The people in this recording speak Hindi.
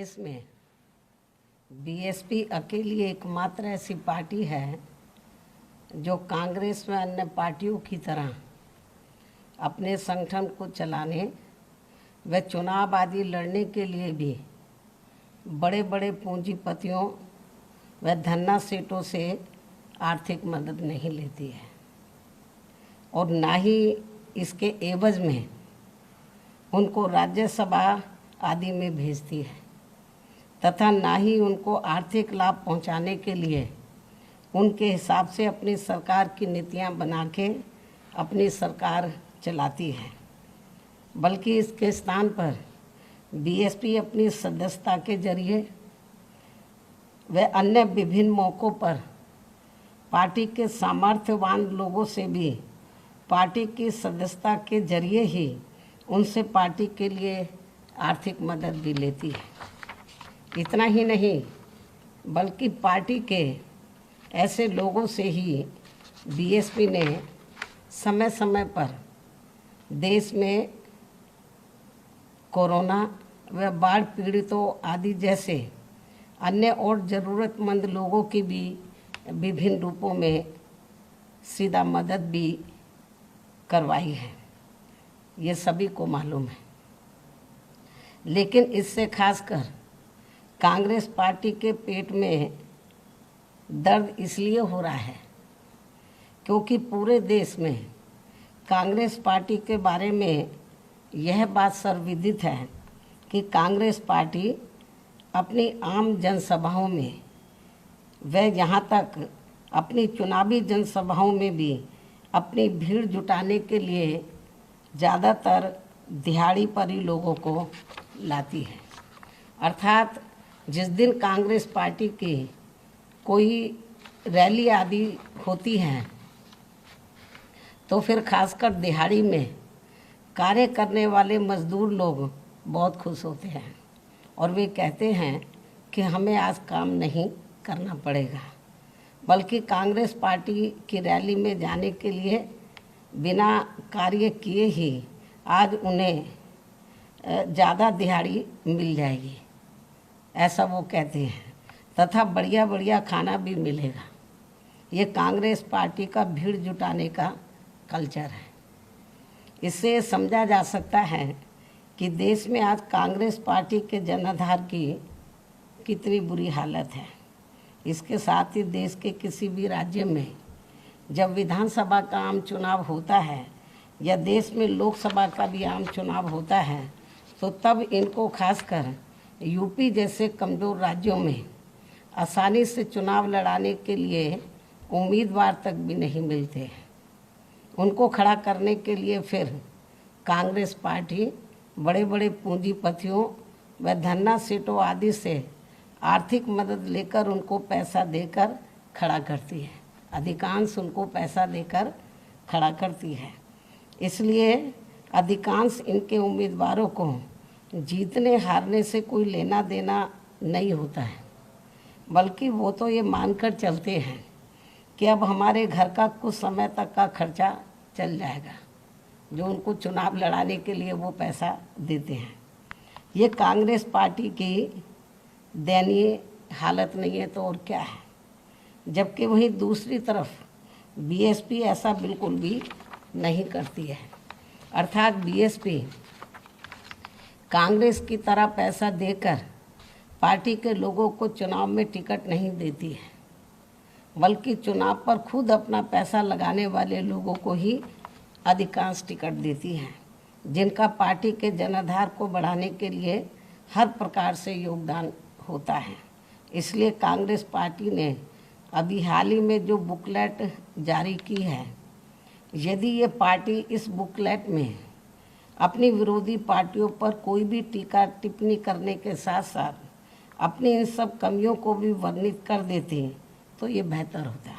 देश में बीएसपी अकेली एकमात्र ऐसी पार्टी है जो कांग्रेस व अन्य पार्टियों की तरह अपने संगठन को चलाने व चुनाव आदि लड़ने के लिए भी बड़े बड़े पूंजीपतियों व धन्ना सेठों से आर्थिक मदद नहीं लेती है और ना ही इसके एवज में उनको राज्यसभा आदि में भेजती है तथा ना ही उनको आर्थिक लाभ पहुंचाने के लिए उनके हिसाब से अपनी सरकार की नीतियां बना के अपनी सरकार चलाती है, बल्कि इसके स्थान पर बीएसपी अपनी सदस्यता के जरिए व अन्य विभिन्न मौक़ों पर पार्टी के सामर्थ्यवान लोगों से भी पार्टी की सदस्यता के जरिए ही उनसे पार्टी के लिए आर्थिक मदद भी लेती है। इतना ही नहीं बल्कि पार्टी के ऐसे लोगों से ही बीएसपी ने समय समय पर देश में कोरोना व बाढ़ पीड़ितों आदि जैसे अन्य और ज़रूरतमंद लोगों की भी विभिन्न रूपों में सीधा मदद भी करवाई है, ये सभी को मालूम है। लेकिन इससे खासकर कांग्रेस पार्टी के पेट में दर्द इसलिए हो रहा है क्योंकि पूरे देश में कांग्रेस पार्टी के बारे में यह बात सर्वविदित है कि कांग्रेस पार्टी अपनी आम जनसभाओं में व यहाँ तक अपनी चुनावी जनसभाओं में भी अपनी भीड़ जुटाने के लिए ज़्यादातर दिहाड़ी पर ही लोगों को लाती है। अर्थात जिस दिन कांग्रेस पार्टी की कोई रैली आदि होती है तो फिर खासकर दिहाड़ी में कार्य करने वाले मजदूर लोग बहुत खुश होते हैं और वे कहते हैं कि हमें आज काम नहीं करना पड़ेगा, बल्कि कांग्रेस पार्टी की रैली में जाने के लिए बिना कार्य किए ही आज उन्हें ज़्यादा दिहाड़ी मिल जाएगी, ऐसा वो कहते हैं, तथा बढ़िया बढ़िया खाना भी मिलेगा। ये कांग्रेस पार्टी का भीड़ जुटाने का कल्चर है। इससे समझा जा सकता है कि देश में आज कांग्रेस पार्टी के जनाधार की कितनी बुरी हालत है। इसके साथ ही देश के किसी भी राज्य में जब विधानसभा का आम चुनाव होता है या देश में लोकसभा का भी आम चुनाव होता है तो तब इनको खासकर यूपी जैसे कमज़ोर राज्यों में आसानी से चुनाव लड़ाने के लिए उम्मीदवार तक भी नहीं मिलते हैं। उनको खड़ा करने के लिए फिर कांग्रेस पार्टी बड़े बड़े पूंजीपतियों व धन्ना सेठों आदि से आर्थिक मदद लेकर उनको पैसा देकर खड़ा करती है, अधिकांश उनको पैसा देकर खड़ा करती है। इसलिए अधिकांश इनके उम्मीदवारों को जीतने हारने से कोई लेना देना नहीं होता है, बल्कि वो तो ये मानकर चलते हैं कि अब हमारे घर का कुछ समय तक का खर्चा चल जाएगा, जो उनको चुनाव लड़ाने के लिए वो पैसा देते हैं। ये कांग्रेस पार्टी की दयनीय हालत नहीं है तो और क्या है। जबकि वहीं दूसरी तरफ बीएसपी ऐसा बिल्कुल भी नहीं करती है। अर्थात बीएसपी कांग्रेस की तरह पैसा देकर पार्टी के लोगों को चुनाव में टिकट नहीं देती है, बल्कि चुनाव पर खुद अपना पैसा लगाने वाले लोगों को ही अधिकांश टिकट देती है, जिनका पार्टी के जनाधार को बढ़ाने के लिए हर प्रकार से योगदान होता है। इसलिए कांग्रेस पार्टी ने अभी हाल ही में जो बुकलेट जारी की है, यदि ये पार्टी इस बुकलेट में अपनी विरोधी पार्टियों पर कोई भी टीका टिप्पणी करने के साथ साथ अपनी इन सब कमियों को भी वर्णित कर देती तो ये बेहतर होता है।